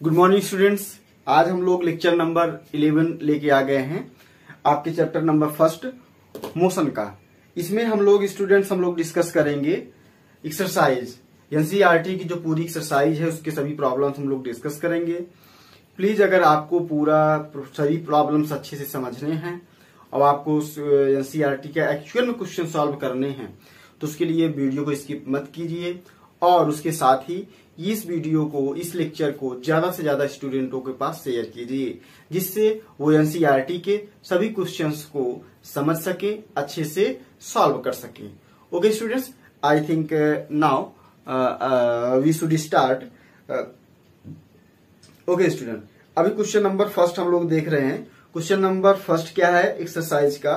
Good morning students. आज हम लोग लेक्चर नंबर 11 लेके आ गए हैं आपके चैप्टर नंबर फर्स्ट मोशन का। इसमें हम लोग डिस्कस करेंगे एक्सरसाइज एनसीईआरटी की जो पूरी एक्सरसाइज है उसके सभी प्रॉब्लम्स हम लोग डिस्कस करेंगे। प्लीज अगर आपको सभी प्रॉब्लम्स अच्छे से समझने हैं और आपको एनसीईआरटी के एक्चुअल में क्वेश्चन सॉल्व करने हैं तो उसके लिए वीडियो को स्किप मत कीजिए और उसके साथ ही इस वीडियो को, इस लेक्चर को ज्यादा से ज्यादा स्टूडेंटों के पास शेयर कीजिए जिससे वो एनसीईआरटी के सभी क्वेश्चंस को समझ सके, अच्छे से सॉल्व कर सके। Okay students, I think now we should start. Okay student, अभी क्वेश्चन नंबर फर्स्ट हम लोग देख रहे हैं। क्वेश्चन नंबर फर्स्ट क्या है एक्सरसाइज का?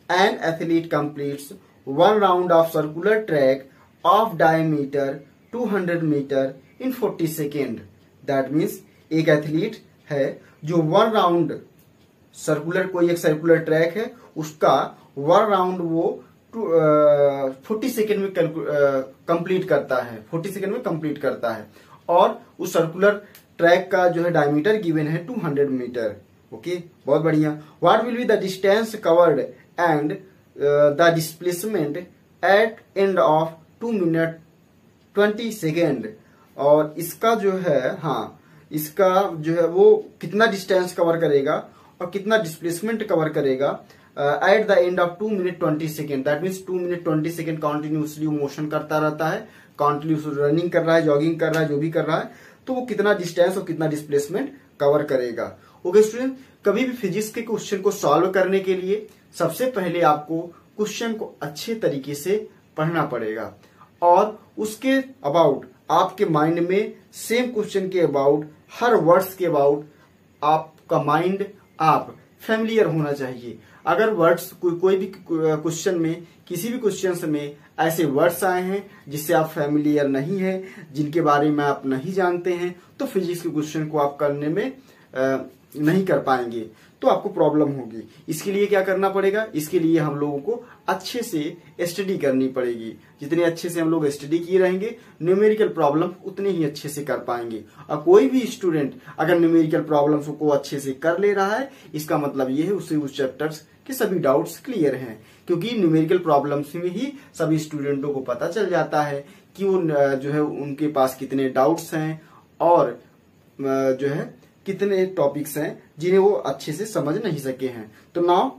An athlete completes 1 round of circular track of diameter 200 metre in 40 second. That means एक एथलीट है जो 1 राउंड कोई एक सर्कुलर ट्रैक है उसका 1 राउंड वो 40 सेकेंड में कंप्लीट करता है, 40 सेकेंड में कंप्लीट करता है और उस सर्कुलर ट्रैक का जो है डायमीटर गिवन है 200 मीटर। ओके, बहुत बढ़िया। What will be the distance covered and the displacement eight end of 2 minute 20 second. और इसका जो है इसका जो है वो कितना डिस्टेंस कवर करेगा और कितना डिस्प्लेसमेंट कवर करेगा at the end of 2 minute 20 second. That means 2 minute 20 second continuously motion करता रहता है, कॉन्टिन्यूस रनिंग कर रहा है, जॉगिंग कर रहा है, जो भी कर रहा है, तो वो कितना डिस्टेंस और कितना डिस्प्लेसमेंट कवर करेगा। ओके स्टूडेंट, कभी भी फिजिक्स के क्वेश्चन को सॉल्व करने के लिए सबसे पहले आपको क्वेश्चन को अच्छे तरीके से पढ़ना पड़ेगा और उसके अबाउट आपके माइंड में सेम क्वेश्चन के अबाउट, हर वर्ड्स के अबाउट आपका माइंड आप फैमिलियर होना चाहिए। अगर वर्ड्स कोई भी क्वेश्चन में, किसी भी क्वेश्चन में ऐसे वर्ड्स आए हैं जिससे आप फैमिलियर नहीं है, जिनके बारे में आप नहीं जानते हैं, तो फिजिक्स के क्वेश्चन को आप करने में नहीं कर पाएंगे, तो आपको प्रॉब्लम होगी। इसके लिए क्या करना पड़ेगा? इसके लिए हम लोगों को अच्छे से स्टडी करनी पड़ेगी। जितने अच्छे से हम लोग स्टडी किए रहेंगे न्यूमेरिकल प्रॉब्लम उतने ही अच्छे से कर पाएंगे। और कोई भी स्टूडेंट अगर न्यूमेरिकल प्रॉब्लम्स को अच्छे से कर ले रहा है इसका मतलब ये है उसे उस चैप्टर्स के सभी डाउट्स क्लियर हैं, क्योंकि न्यूमेरिकल प्रॉब्लम्स में ही सभी स्टूडेंटों को पता चल जाता है कि वो जो है उनके पास कितने डाउट्स हैं और जो है कितने टॉपिक्स हैं जिन्हें वो अच्छे से समझ नहीं सके हैं। तो नाउ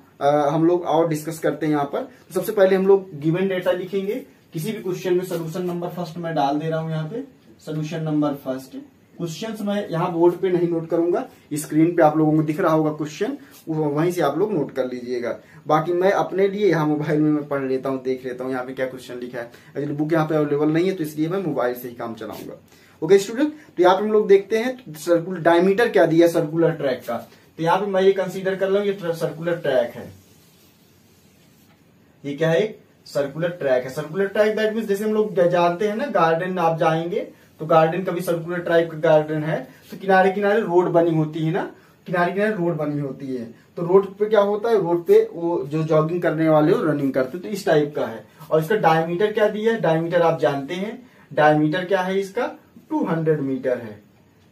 हम लोग और डिस्कस करते हैं यहाँ पर। तो सबसे पहले हम लोग गिवन डेटा लिखेंगे। किसी भी क्वेश्चन में सोल्यूशन नंबर फर्स्ट मैं डाल दे रहा हूँ यहाँ पे, सोल्यूशन नंबर फर्स्ट। क्वेश्चंस मैं यहाँ बोर्ड पे नहीं नोट करूंगा, स्क्रीन पे आप लोगों को दिख रहा होगा क्वेश्चन, वहीं से आप लोग नोट कर लीजिएगा। बाकी मैं अपने लिए यहाँ मोबाइल में मैं पढ़ लेता हूँ, देख लेता हूँ यहाँ पे क्या क्वेश्चन लिखा है। एक्चुअली बुक यहाँ पे अवेलेबल नहीं है तो इसलिए मैं मोबाइल से ही काम चलाऊंगा। ओके स्टूडेंट, तो यहाँ पे हम लोग देखते हैं सर्कुलर डायमीटर क्या दिया सर्कुलर ट्रैक का। तो यहाँ पे मैं ये कंसीडर कर लूँ ये सर्कुलर ट्रैक है, ये क्या है? एक सर्कुलर ट्रैक है। सर्कुलर ट्रैक दैट मींस जैसे हम लोग जानते हैं ना, गार्डन आप जाएंगे तो गार्डन का भी सर्कुलर टाइप का गार्डन है तो किनारे किनारे रोड बनी होती है ना, किनारे किनारे रोड बनी होती है। तो रोड पे क्या होता है? रोड पे वो जो जॉगिंग करने वाले हो रनिंग करते, तो इस टाइप का है। और इसका डायमीटर क्या दिया है? डायमीटर आप जानते हैं, डायमीटर क्या है इसका? 200 मीटर है।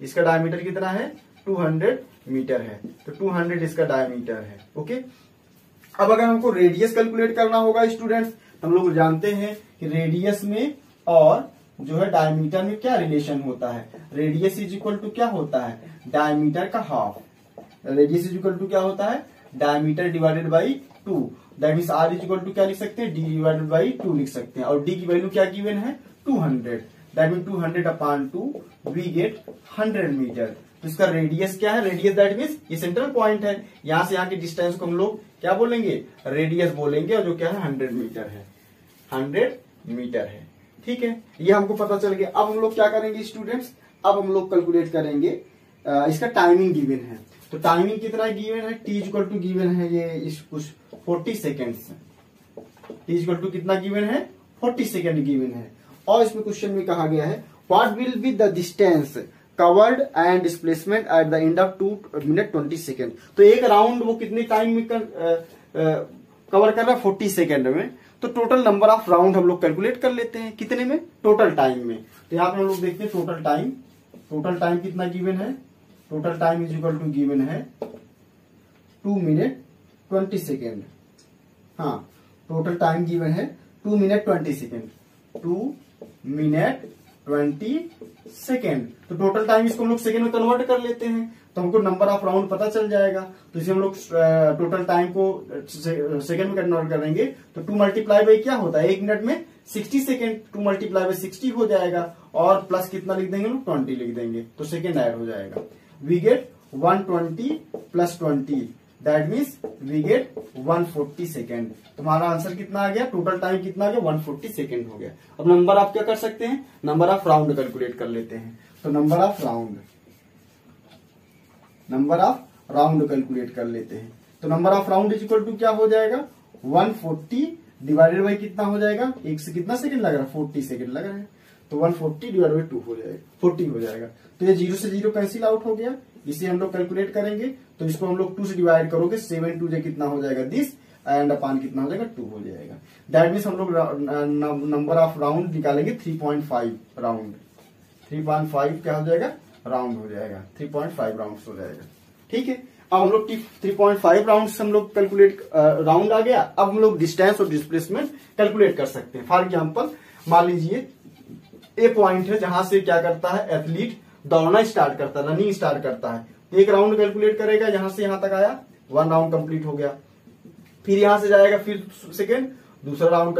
इसका डायमीटर कितना है? 200 मीटर है। तो 200 इसका डायमीटर है। ओके, अब अगर हमको रेडियस कैलकुलेट करना होगा स्टूडेंट्स, हम लोग जानते हैं कि रेडियस में और जो है डायमीटर में क्या रिलेशन होता है? रेडियस इज इक्वल टू क्या होता है? डायमीटर का half. Radius is equal to क्या होता है? Diameter divided by 2। That means R is equal to क्या लिख सकते हैं? डी डिवाइडेड बाई 2 लिख सकते हैं। और डी की वैल्यू क्या गिवन है? 200। That mean 200 upon 2 we get 100 metre. तो इसका रेडियस क्या है? रेडियस दैट मीन्स ये सेंट्रल पॉइंट है, यहां से यहाँ के डिस्टेंस को हम लोग क्या बोलेंगे? रेडियस बोलेंगे। और जो क्या है 100 मीटर है, 100 मीटर है। ठीक है, ये हमको पता चल गया। अब हम लोग क्या करेंगे स्टूडेंट्स? अब हम लोग कैलकुलेट करेंगे इसका टाइमिंग गिवन है। तो टाइमिंग कितना गिवन है? टी इक्वल टू गिवन है ये इस कुछ 40 सेकेंड्स। टी इक्वल टू कितना गिवन है? 40 सेकेंड गिवन है। और इसमें क्वेश्चन में कहा गया है what will be the distance covered and displacement at the end of 2 minute 20 second. तो एक राउंड वो कितने टाइम में कवर कर रहा है? 40 सेकेंड में। तो टोटल नंबर ऑफ राउंड हम लोग कैलकुलेट कर लेते हैं कितने में? टोटल टाइम में। तो यहाँ पे हम लोग देखते हैं टोटल टाइम कितना गिवन है? Total time is equal to given है 2 मिनट 20 सेकेंड। हाँ, टोटल टाइम गिवन है 2 मिनट 20 सेकेंड, 2 मिनट 20 सेकेंड। तो टोटल टाइम इसको हम लोग सेकेंड में कन्वर्ट कर लेते हैं तो हमको नंबर ऑफ राउंड पता चल जाएगा। तो इसे हम लोग टोटल टाइम को सेकेंड में कन्वर्ट करेंगे तो 2 मल्टीप्लाई बाई क्या होता है, 1 मिनट में 60 सेकेंड, 2 मल्टीप्लाई बाई 60 हो जाएगा और प्लस कितना लिख देंगे लोग, 20 लिख देंगे तो सेकेंड ऐड हो जाएगा। We get 120 plus 20 that means we get 140 second. तुम्हारा आंसर कितना आ गया, टोटल टाइम कितना आ गया, 140 सेकेंड हो गया। अब नंबर आप क्या कर सकते हैं, नंबर ऑफ राउंड कैलकुलेट कर लेते हैं। तो नंबर ऑफ राउंड कैलकुलेट कर लेते हैं। तो number of round is equal to क्या हो जाएगा, 140 डिवाइडेड बाई कितना हो जाएगा, एक से कितना सेकंड लग रहा है, 40 सेकंड लग रहा है। तो 140 डिवाइड बाई 2 हो जाएगा, 40 हो जाएगा। तो ये 0 से 0 कैंसिल आउट हो गया। इसे हम लोग कैलकुलेट करेंगे तो इसको हम लोग 2 से डिवाइड करोगे, 7 2 कितना हो जाएगा, दिस एंड अपान कितना हो जाएगा, 2 हो जाएगा। दैट मीन्स हम लोग नंबर ऑफ राउंड निकालेंगे 3.5 राउंड। 3.5 क्या हो जाएगा, राउंड हो जाएगा, 3.5 राउंड हो जाएगा। ठीक है, अब हम लोग 3.5 राउंड हम लोग कैलकुलेट, राउंड आ गया। अब हम लोग डिस्टेंस और डिस्प्लेसमेंट कैलकुलेट कर सकते हैं। फॉर एग्जाम्पल मान लीजिए ए पॉइंट है जहां से क्या करता है, एथलीट दौड़ना स्टार्ट करता है, रनिंग स्टार्ट करता है। एक राउंड कैलकुलेट करेगा, यहां से यहां तक आया, 1 राउंड कंप्लीट हो गया। फिर यहां से जाएगा, फिर सेकेंड, दूसरा राउंड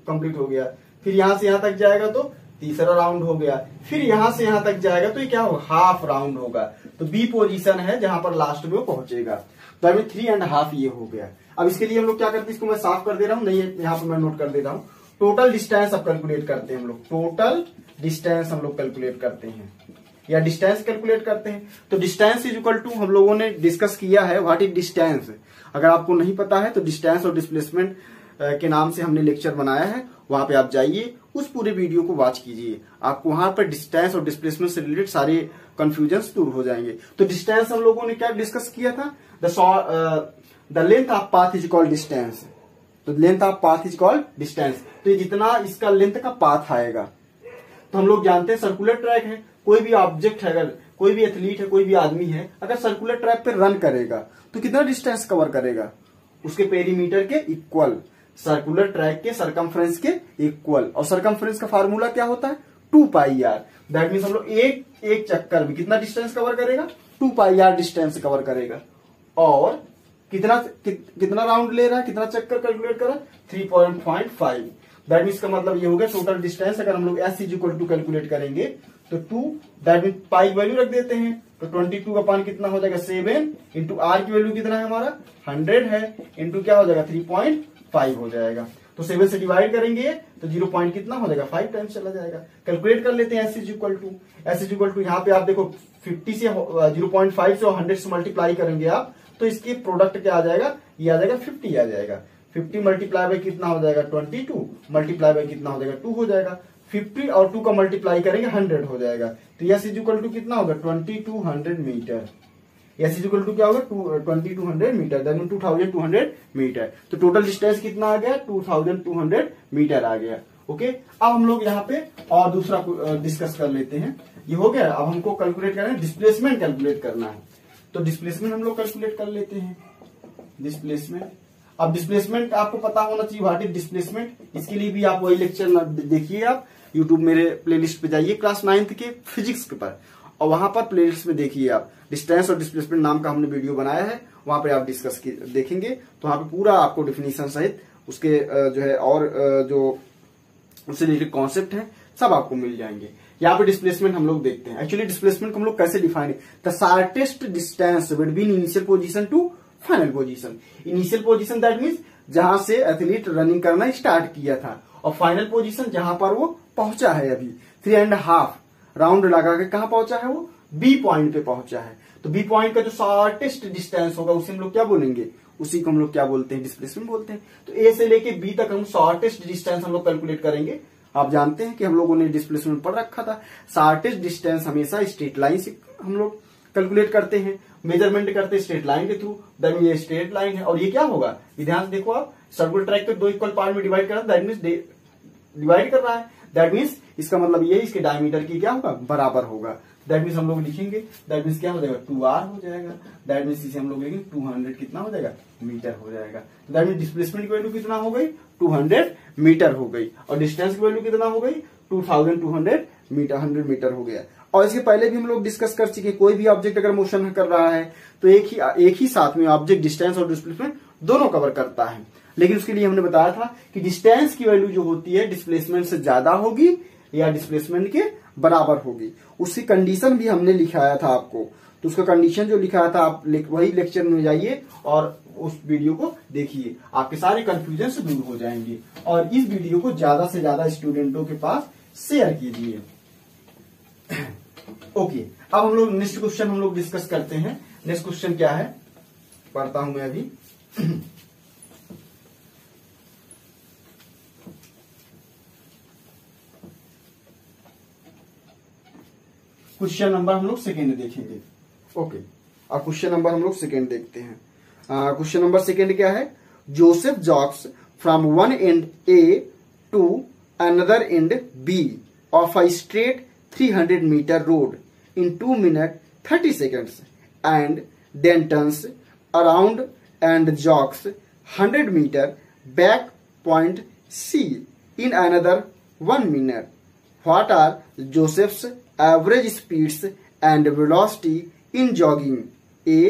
कंप्लीट हो गया। फिर यहां से यहां तक जाएगा तो तीसरा राउंड हो गया। फिर यहां से यहां तक जाएगा तो ये क्या होगा, हाफ राउंड होगा। तो बी पोजीशन है जहां पर लास्ट में वो पहुंचेगा। तो अभी 3.5 ये हो गया। अब इसके लिए हम लोग क्या करते हैं, इसको मैं साफ कर दे रहा हूं, नहीं यहाँ पर मैं नोट कर दे रहा हूं। टोटल डिस्टेंस अब कैलकुलेट करते हैं हम लोग, टोटल डिस्टेंस हम लोग कैलकुलेट करते हैं या डिस्टेंस कैलकुलेट करते हैं। तो डिस्टेंस इज इक्वल टू, हम लोगों ने डिस्कस किया है व्हाट इज डिस्टेंस। अगर आपको नहीं पता है तो डिस्टेंस और डिस्प्लेसमेंट के नाम से हमने लेक्चर बनाया है, वहां पे आप जाइए, उस पूरे वीडियो को वॉच कीजिए। आपको वहां पर डिस्टेंस और डिस्प्लेसमेंट से रिलेटेड सारे कंफ्यूजन दूर हो जाएंगे। तो डिस्टेंस हम लोगों ने क्या डिस्कस किया था, the length of path is called distance. तो length of path is called distance. तो ये जितना इसका लेंथ का पाथ आएगा, तो हम लोग जानते हैं सर्कुलर ट्रैक है, कोई भी ऑब्जेक्ट है, अगर कोई भी एथलीट है, कोई भी आदमी है, अगर सर्कुलर ट्रैक पे रन करेगा तो कितना डिस्टेंस कवर करेगा, उसके पेरीमीटर के इक्वल, सर्कुलर ट्रैक के सरकमफ्रेंस के इक्वल। और सरकमफ्रेंस का फार्मूला क्या होता है, 2πr। दैट मीन्स हम लोग एक चक्कर में कितना डिस्टेंस कवर करेगा, 2πr डिस्टेंस कवर करेगा। और कितना राउंड ले रहा है, कितना चक्कर कैलकुलेट कर रहा है, 3.5। दैट मीन्स का मतलब ये हो गया टोटल डिस्टेंस। अगर हम लोग s is equal to calculate करेंगे तो 2, दैट मीन पाई वैल्यू रख देते हैं तो 22 का पान कितना हो जाएगा, 7 इंटू आर की वैल्यू कितना है हमारा, 100 है, इंटू क्या हो जाएगा, 3.5 हो जाएगा। तो 7 से डिवाइड करेंगे तो 0 पॉइंट कितना हो जाएगा, 5 टाइम्स चला जाएगा। कैलकुलेट कर लेते हैं s इज इक्वल टू यहाँ पे आप देखो 50 से 0.5 से 100 से मल्टीप्लाई करेंगे आप, तो इसके प्रोडक्ट क्या आ जाएगा, ये आ जाएगा 50 आ जाएगा। 50 मल्टीप्लाई बाई कितना हो जाएगा, 22 मल्टीप्लाई बाई कितना हो जाएगा, 2 हो जाएगा। 50 और 2 का मल्टीप्लाई करेंगे 100 हो जाएगा। तो यस इज इक्वल टू कितना होगा, 2200 metre. S is equal to क्या होगा, 2200 मीटर, दैट मीन 2200 मीटर। तो टोटल डिस्टेंस कितना आ गया, 2200 मीटर आ गया। ओके, अब हम लोग यहाँ पे और दूसरा डिस्कस कर लेते हैं। ये हो गया। अब हमको कैलकुलेट करना है, डिस्प्लेसमेंट कैलकुलेट करना है। तो डिस्प्लेसमेंट हम लोग कैलकुलेट कर लेते हैं, डिस्प्लेसमेंट। अब डिस्प्लेसमेंट आपको पता होना चाहिए व्हाट इज डिस्प्लेसमेंट। इसके लिए भी आप वही लेक्चर देखिए, आप यूट्यूब मेरे प्लेलिस्ट पे जाइए क्लास 9th के फिजिक्स के पर, और वहां पर प्लेलिस्ट में देखिए आप डिस्टेंस और डिस्प्लेसमेंट नाम का हमने वीडियो बनाया है, वहां पे आप डिस्कस देखेंगे तो वहां पे पूरा आपको डिफिनीशन सहित उसके जो है और जो उससे रिलेटेड कॉन्सेप्ट है सब आपको मिल जाएंगे। यहाँ पे डिस्प्लेसमेंट हम लोग देखते हैं। एक्चुअली डिस्प्लेसमेंट को हम लोग कैसे डिफाइन है, the shortest distance between initial position to final position. Initial position that means जहां से एथलीट रनिंग करना स्टार्ट किया था, और फाइनल पोजीशन जहां पर वो पहुंचा है अभी 3.5 राउंड लगा के कहां पहुंचा है, वो बी पॉइंट पे पहुंचा है। तो बी पॉइंट का जो शॉर्टेस्ट डिस्टेंस होगा उसे हम लोग क्या बोलेंगे, उसी को हम लोग क्या बोलते हैं, डिस्प्लेसमेंट बोलते हैं। तो ए से लेके बी तक हम शॉर्टेस्ट डिस्टेंस हम लोग कैलकुलेट करेंगे। आप जानते हैं कि हम लोगों ने डिस्प्लेसमेंट पढ़ रखा था, शॉर्टेस्ट डिस्टेंस हमेशा स्ट्रेट लाइन से हम लोग कैलकुलेट करते हैं, मेजरमेंट करते हैं स्ट्रेट लाइन के थ्रू। दैट ये स्ट्रेट लाइन है, और ये क्या होगा, ध्यान से देखो आप, सर्कुलर ट्रैक को 2 इक्वल पार्ट में डिवाइड कर रहा है, दैट मीन्स डिवाइड कर रहा है, दैट मीन्स इसका मतलब ये इसके डायमीटर की क्या होगा, बराबर होगा। दैट मीन्स हम लोग लिखेंगे, दैट मीन्स क्या हो जाएगा 2r हो जाएगा। दैट मीन्स इसे हम लोग लिखेंगे 200 कितना हो जाएगा मीटर हो जाएगा। तो दैट मीन्स डिस्प्लेसमेंट की वैल्यू कितना हो गई 200 मीटर हो गई, और डिस्टेंस की वैल्यू कितना हो गई 2200 मीटर, 100 मीटर हो गया। और इसके पहले भी हम लोग डिस्कस कर चुके, कोई भी ऑब्जेक्ट अगर मोशन कर रहा है तो एक ही साथ में ऑब्जेक्ट डिस्टेंस और डिस्प्लेसमेंट दोनों कवर करता है। लेकिन उसके लिए हमने बताया था कि डिस्टेंस की वैल्यू जो होती है डिस्प्लेसमेंट से ज्यादा होगी या डिस्प्लेसमेंट के बराबर होगी। उसकी कंडीशन भी हमने लिखाया था आपको, तो उसका कंडीशन जो लिखाया था आप वही लेक्चर में जाइए और उस वीडियो को देखिए, आपके सारे कंफ्यूजन से दूर हो जाएंगे। और इस वीडियो को ज्यादा से ज्यादा स्टूडेंटों के पास शेयर कीजिए। ओके, अब हम लोग नेक्स्ट क्वेश्चन हम लोग डिस्कस करते हैं। नेक्स्ट क्वेश्चन क्या है पढ़ता हूं मैं अभी। क्वेश्चन नंबर हम लोग सेकेंड देखेंगे। ओके, अब क्वेश्चन नंबर हम लोग सेकेंड देखते हैं। क्वेश्चन नंबर सेकेंड क्या है, Joseph jogs from one end A to another end B of a straight 300 metre road in 2 minutes 30 seconds and then turns around and jogs 100 meter back point C in another 1 minute. What are Joseph's average speeds and velocity in jogging? A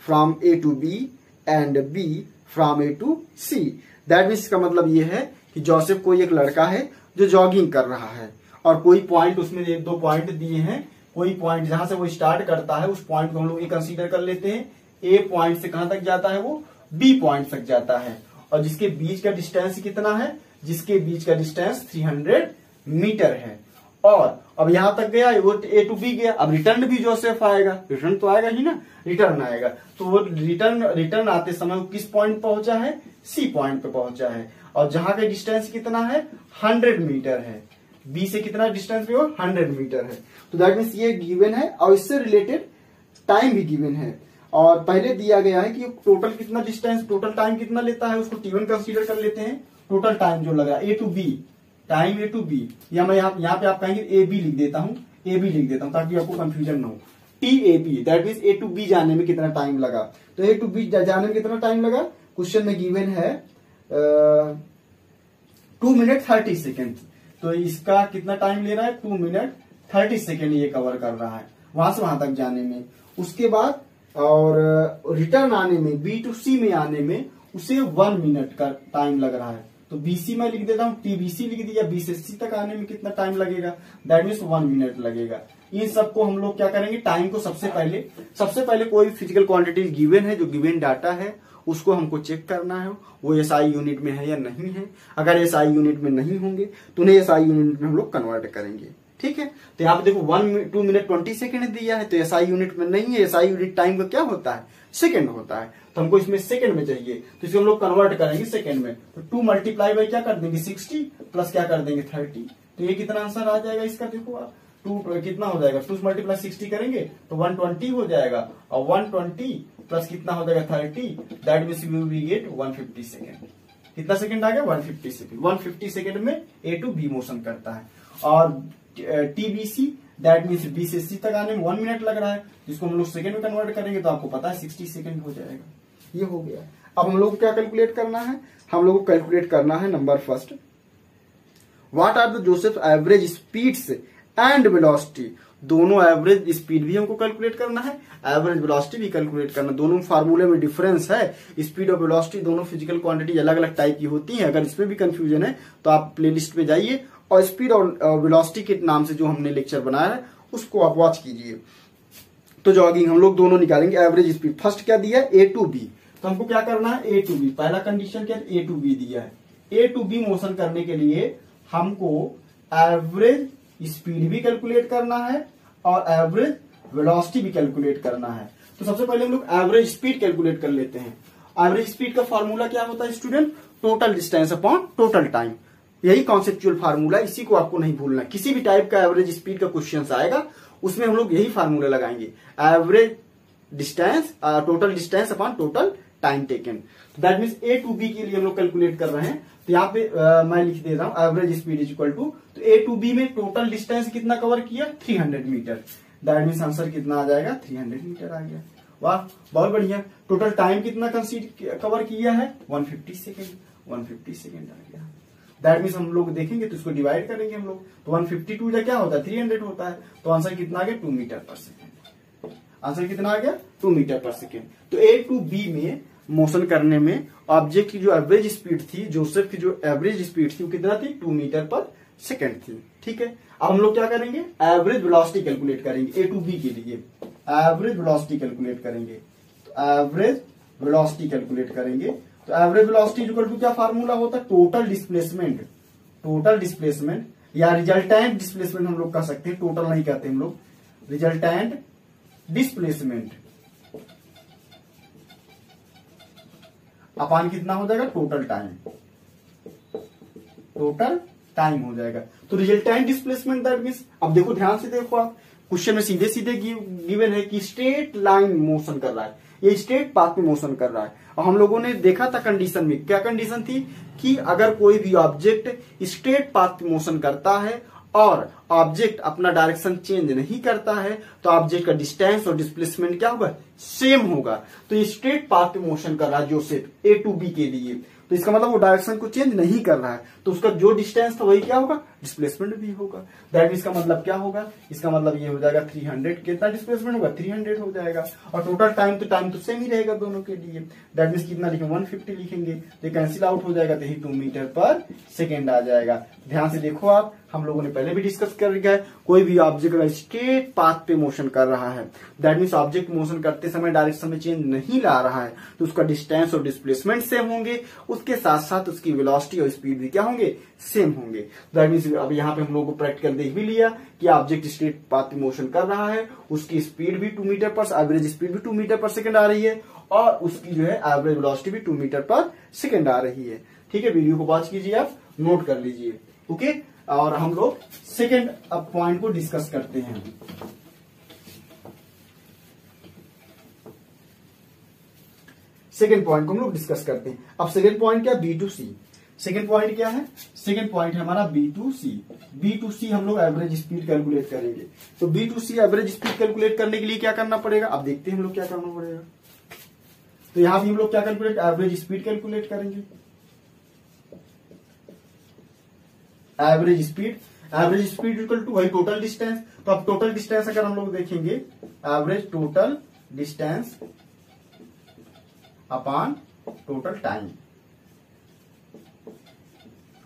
from A to B and B from A to C. That means इसका मतलब ये है कि Joseph कोई एक लड़का है जो जॉगिंग कर रहा है और कोई पॉइंट उसमें एक दो पॉइंट दिए हैं, कोई पॉइंट जहां से वो स्टार्ट करता है उस पॉइंट को हम लोग कंसीडर कर लेते हैं। ए पॉइंट से कहां तक जाता है, वो बी पॉइंट तक जाता है, और जिसके बीच का डिस्टेंस कितना है, जिसके बीच का डिस्टेंस 300 मीटर है। और अब यहां तक गया, वो ए टू बी गया, अब रिटर्न भी जोसेफ आएगा, रिटर्न तो आएगा ही ना, रिटर्न आएगा। तो वो रिटर्न आते समय वो किस पॉइंट पहुंचा है, सी पॉइंट पे पहुंचा है, और जहां का डिस्टेंस कितना है 100 मीटर है, बी से कितना डिस्टेंस पे वो 100 मीटर है। तो दैट मीन्स ये गिवन है और इससे रिलेटेड टाइम भी गिवन है, और पहले दिया गया है कि टोटल कितना डिस्टेंस, टोटल टाइम कितना लेता है उसको T1 कंसीडर कर लेते हैं। टोटल टाइम जो लगा A to B, time A to B, या मैं यहाँ पे आप कहेंगे ए बी लिख देता हूँ, ए बी लिख देता हूँ ताकि आपको कंफ्यूजन ना हो। TAB that means A to B जाने में कितना टाइम लगा, तो ए टू बी जाने में कितना टाइम लगा, क्वेश्चन में गिवन है 2 मिनट 30 सेकेंड। तो इसका कितना टाइम ले रहा है 2 मिनट 30 सेकेंड ये कवर कर रहा है वहां से वहां तक जाने में। उसके बाद और रिटर्न आने में, बी टू सी में आने में उसे 1 मिनट का टाइम लग रहा है। तो बीसी में लिख देता हूँ, टीबीसी लिख दिया, बी से सी तक आने में कितना टाइम लगेगा, दैट मीन्स 1 मिनट लगेगा। इन सबको हम लोग क्या करेंगे, टाइम को सबसे पहले कोई फिजिकल क्वांटिटी गिवन है, जो गिवन डाटा है उसको हमको चेक करना है वो एसआई यूनिट में है या नहीं है। अगर एसआई यूनिट में नहीं होंगे तो उन्हें एसआई यूनिट में हम लोग कन्वर्ट करेंगे, ठीक है। तो यहाँ पे देखो 2 मिनट 20 सेकेंड दिया है, तो एसआई यूनिट में नहीं है। एसआई यूनिट टाइम का क्या होता है, सेकेंड होता है, तो हमको इसमें सेकेंड में चाहिए, तो इसको हम लोग कन्वर्ट करेंगे सेकेंड में। तो 2 मल्टीप्लाई बाई क्या कर देंगे 60 प्लस क्या कर देंगे 30। तो ये कितना आंसर आ जाएगा इसका, देखो आप 2 कितना हो जाएगा, 2 मल्टीप्लाई 60 करेंगे तो 120 हो जाएगा, और 120 प्लस कितना हो जाएगा 30, that means we will get 150 second. कितना सेकंड आ गया 150 सेकंड। 150 सेकंड में ए टू बी मोशन करता है, और टीबीसी दैट मीन्स बी से सी तक आने में 1 मिनट लग रहा है, जिसको हम लोग सेकंड में कन्वर्ट करेंगे तो आपको पता है 60 सेकंड हो जाएगा। ये हो गया। अब हम लोग को क्या कैलकुलेट करना है, हम लोग को कैलकुलेट करना है number first, what are the Joseph average speeds and velocity. दोनों एवरेज स्पीड भी हमको कैलकुलेट करना है, एवरेज वेलोसिटी भी कैलकुलेट करना। दोनों फार्मूले में डिफरेंस है, स्पीड और वेलोसिटी दोनों फिजिकल क्वांटिटी अलग अलग टाइप की होती हैं। अगर इसमें भी कंफ्यूजन है तो आप प्लेलिस्ट पे जाइए और स्पीड और वेलोसिटी के नाम से जो हमने लेक्चर बनाया है उसको आप वॉच कीजिए। तो जॉगिंग हम लोग दोनों निकालेंगे। एवरेज स्पीड फर्स्ट क्या दिया है, ए टू बी, तो हमको क्या करना है ए टू बी, पहला कंडीशन क्या है ए टू बी दिया है। ए टू बी मोशन करने के लिए हमको एवरेज स्पीड भी कैलकुलेट करना है और एवरेज वेलोसिटी भी कैलकुलेट करना है। तो सबसे पहले हम लोग एवरेज स्पीड कैलकुलेट कर लेते हैं। एवरेज स्पीड का फॉर्मूला क्या होता है student, total distance upon total time. यही कॉन्सेप्चुअल फार्मूला, इसी को आपको नहीं भूलना। किसी भी टाइप का एवरेज स्पीड का क्वेश्चन आएगा उसमें हम लोग यही फार्मूला लगाएंगे, average distance total distance upon total time taken. That means A to B के लिए हम लोग कैलकुलेट कर रहे हैं। तो यहाँ पे मैं लिख दे रहा हूं average speed is equal to, तो ए टू बी में टोटल डिस्टेंस कितना कवर किया 300 मीटर, दैट मीन्स आंसर कितना आ जाएगा 300 मीटर आ गया। वाह बहुत बढ़िया। टोटल टाइम कितना कवर किया है 150 सेकेंड, 150 सेकेंड आ गया। दैट मीन्स हम लोग देखेंगे तो इसको डिवाइड करेंगे हम लोग, तो 152 क्या होता है 300 होता है, तो आंसर कितना आ गया 2 मीटर पर सेकेंड। आंसर कितना आ गया 2 मीटर पर सेकेंड। तो ए टू बी में मोशन करने में ऑब्जेक्ट की जो एवरेज स्पीड थी, जोसेफ की जो एवरेज स्पीड थी वो कितना थी 2 मीटर पर सेकेंड थी। ठीक है, अब हम लोग क्या करेंगे एवरेज वेलोसिटी कैलकुलेट करेंगे ए टू बी के लिए। एवरेज वेलोसिटी कैलकुलेट करेंगे, तो एवरेज वेलोसिटी कैलकुलेट करेंगे, तो एवरेज वेलोसिटी इक्वल टू क्या फार्मूला होता है टोटल डिस्प्लेसमेंट, टोटल डिस्प्लेसमेंट या रिजल्टेंट डिस्प्लेसमेंट हम लोग कह सकते हैं, टोटल नहीं कहते हम लोग, रिजल्टेंट डिस्प्लेसमेंट अपान कितना हो जाएगा टोटल टाइम, टोटल टाइम हो जाएगा। तो रिजल्टेंट डिस्प्लेसमेंट दैट मींस, अब देखो ध्यान से देखो आप क्वेश्चन में सीधे सीधे गिवन है कि स्ट्रेट लाइन मोशन कर रहा है, ये स्ट्रेट पाथ में मोशन कर रहा है। और हम लोगों ने देखा था कंडीशन में, क्या कंडीशन थी कि अगर कोई भी ऑब्जेक्ट स्ट्रेट पाथ में मोशन करता है और ऑब्जेक्ट अपना डायरेक्शन चेंज नहीं करता है तो ऑब्जेक्ट का डिस्टेंस और डिस्प्लेसमेंट क्या होगा सेम होगा। तो ये स्ट्रेट पाथ पे मोशन कर रहा है जोसेफ ए टू बी के लिए, तो इसका मतलब वो डायरेक्शन को चेंज नहीं कर रहा है, तो उसका जो डिस्टेंस था वही क्या होगा डिस्प्लेसमेंट भी होगा। दैट इसका मतलब क्या होगा, इसका मतलब ये हो जाएगा 300, कितना डिस्प्लेसमेंट होगा 300 हो जाएगा। और टोटल टाइम तो सेम ही रहेगा दोनों के लिए। दैट मीन्स कितना लिखेंगे 150 लिखेंगे, तो कैंसिल आउट हो जाएगा, तो यही 2 मीटर पर सेकेंड आ जाएगा। ध्यान से देखो आप, हम लोगों ने पहले भी डिस्कस कर लिया है, कोई भी ऑब्जेक्ट अगर स्ट्रेट पाथ पे मोशन कर रहा है, दैट मीन्स ऑब्जेक्ट मोशन करते समय डायरेक्शन में चेंज नहीं ला रहा है, तो उसका डिस्टेंस और डिस्प्लेसमेंट सेम होंगे, उसके साथ साथ उसकी वेलोसिटी और स्पीड भी क्या होंगे सेम होंगे। दैट मीन्स अब यहाँ पे हम लोगों को प्रैक्टिकल देख भी लिया कि ऑब्जेक्ट स्ट्रेट पाथ पे मोशन कर रहा है, उसकी स्पीड भी 2 मीटर पर, एवरेज स्पीड भी 2 मीटर पर सेकेंड आ रही है, और उसकी जो है एवरेज वेलोसिटी भी 2 मीटर पर सेकेंड आ रही है। ठीक है, वीडियो को वॉच कीजिए, आप नोट कर लीजिए। ओके, और हम लोग सेकेंड अब पॉइंट को डिस्कस करते हैं। सेकेंड पॉइंट को हम लोग डिस्कस करते हैं। अब सेकेंड पॉइंट क्या B to C, second point क्या है, सेकेंड पॉइंट है हमारा B to C. B to C हम लोग एवरेज स्पीड कैलकुलेट करेंगे। तो B to C average speed calculate करने के लिए क्या करना पड़ेगा, अब देखते हैं हम लोग क्या करना पड़ेगा। तो यहां भी हम लोग क्या कैलकुलेट एवरेज स्पीड कैलकुलेट करेंगे। एवरेज स्पीड इक्वल टू वही टोटल डिस्टेंस। तो अब टोटल डिस्टेंस अगर हम लोग देखेंगे, average total distance upon total time,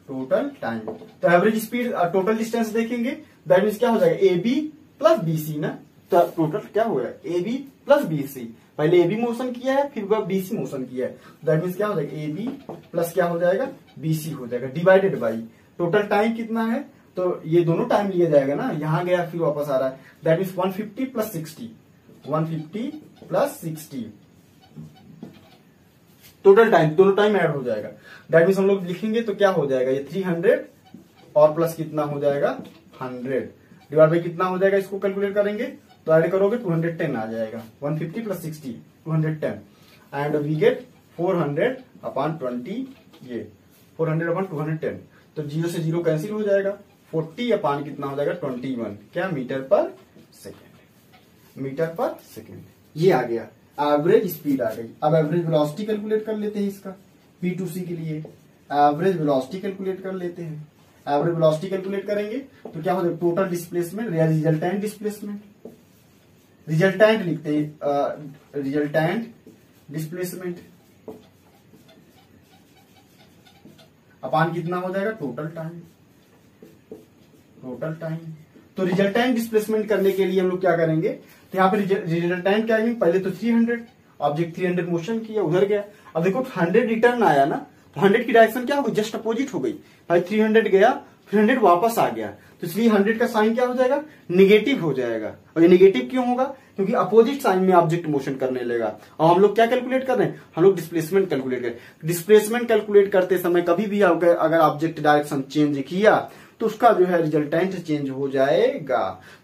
total time. तो एवरेज स्पीड टोटल डिस्टेंस देखेंगे, दैट मीन्स क्या हो जाएगा A B plus B C ना, तो टोटल क्या हो गया A B plus B C. पहले ए बी मोशन किया है, फिर वह बी सी मोशन किया है, दैट मीन्स क्या हो जाएगा ए बी प्लस क्या हो जाएगा बी सी हो जाएगा, डिवाइडेड बाई टोटल टाइम कितना है, तो ये दोनों टाइम लिया जाएगा ना, यहां गया फिर वापस आ रहा है, that means 150 plus 60, 150 plus 60 total time, दोनों टाइम ऐड हो जाएगा। दैट मीन्स हम लोग लिखेंगे तो क्या हो जाएगा ये 300 और प्लस कितना हो जाएगा 100 डिवाइड बाई कितना हो जाएगा, इसको कैलकुलेट करेंगे तो ऐड करोगे 210 आ जाएगा, 150 plus 60 210 and we get 400 upon 20, ये 400 अपॉन 210, तो 0 से 0 कैंसिल हो जाएगा, 40 अपॉन कितना हो जाएगा 21 क्या मीटर पर सेकेंड, मीटर पर सेकेंड। ये आ गया एवरेज स्पीड आ गई। अब एवरेज वेलोसिटी कैलकुलेट कर लेते हैं इसका, P2C के लिए एवरेज वेलोसिटी कैलकुलेट कर लेते हैं। एवरेज वेलोसिटी कैलकुलेट करेंगे तो क्या हो जाएगा टोटल डिस्प्लेसमेंट या रिजल्टेंट डिस्प्लेसमेंट, रिजल्टेंट लिखते हैं, रिजल्टेंट डिस्प्लेसमेंट अपान कितना हो जाएगा टोटल टाइम, टोटल टाइम। तो रिजल्टेंट डिस्प्लेसमेंट करने के लिए हम लोग क्या करेंगे, तो यहाँ पे रिजल्टेंट क्या है, पहले तो 300 ऑब्जेक्ट 300 मोशन किया उधर गया, अब देखो 100 रिटर्न आया ना, तो 100 की डायरेक्शन क्या हो गई जस्ट अपोजिट हो गई, भाई 300 गया फिर 100 वापस आ गया, तो इसलिए 100 का साइन क्या हो जाएगा निगेटिव हो जाएगा। और ये निगेटिव क्यों होगा, क्योंकि अपोजिट साइन में ऑब्जेक्ट मोशन करने लगा। और हम लोग क्या कैलकुलेट कर रहे हैं, हम लोग डिस्प्लेसमेंट कैलकुलेट कर, डिस्प्लेसमेंट कैलकुलेट करते समय कभी भी अगर ऑब्जेक्ट डायरेक्शन चेंज किया तो उसका जो है रिजल्टेंट चेंज हो जाएगा।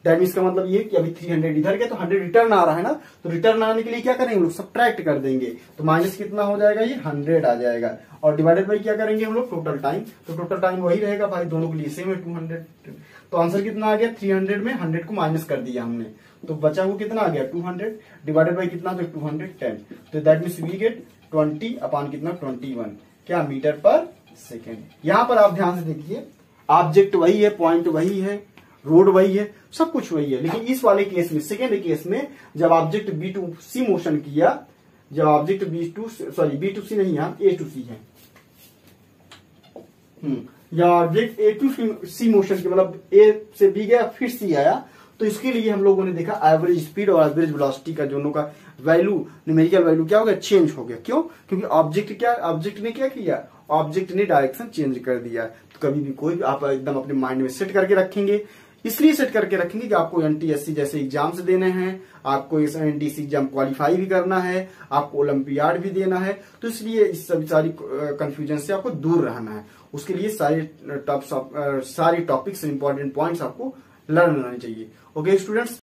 दैट मीन्स का मतलब ये कि अभी 300 इधर गया तो 100 रिटर्न आ रहा है ना, तो रिटर्न आने के लिए क्या करेंगे हम लोग सबट्रैक्ट कर देंगे, तो माइनस कितना हो जाएगा ये 100 आ जाएगा, और डिवाइडेड बाई क्या करेंगे हम लोग टोटल टाइम, तो टोटल टाइम वही रहेगा भाई दोनों के लिए सेम है 200। तो आंसर कितना आ गया 300 में 100 को माइनस कर दिया हमने, तो बचा हुआ कितना आ गया 200 डिवाइडेड बाई कितना, तो 210, तो that means we get 20 upon कितना 21 क्या मीटर पर सेकेंड। यहां पर आप ध्यान से देखिए, ऑब्जेक्ट वही है, पॉइंट वही है, रोड वही है, सब कुछ वही है, लेकिन इस वाले केस में, सेकेंड केस में जब object B to C motion किया, जब ऑब्जेक्ट बी टू सी नहीं, यहाँ ए टू सी है, या object A to C motion की, मतलब ए से बी गया फिर सी आया, तो इसके लिए हम लोगों ने देखा एवरेज स्पीड और एवरेज वेलोसिटी का दोनों का वैल्यू, न्यूमेरिकल वैल्यू क्या हो गया, चेंज हो गया। क्यों? क्योंकि ऑब्जेक्ट ने क्या किया, ऑब्जेक्ट ने डायरेक्शन चेंज कर दिया। तो कभी भी कोई आप एकदम अपने माइंड में सेट करके रखेंगे, इसलिए सेट करके रखेंगे कि आपको एनटीएससी जैसे एग्जाम्स देने हैं, आपको इस एनटीसी एग्जाम क्वालिफाई भी करना है, आपको ओलंपियाड भी देना है, तो इसलिए इस सभी सारी कंफ्यूजन से आपको दूर रहना है। उसके लिए सारे टॉपिक्स इंपॉर्टेंट पॉइंट्स आपको लर्न होने चाहिए। Okay students.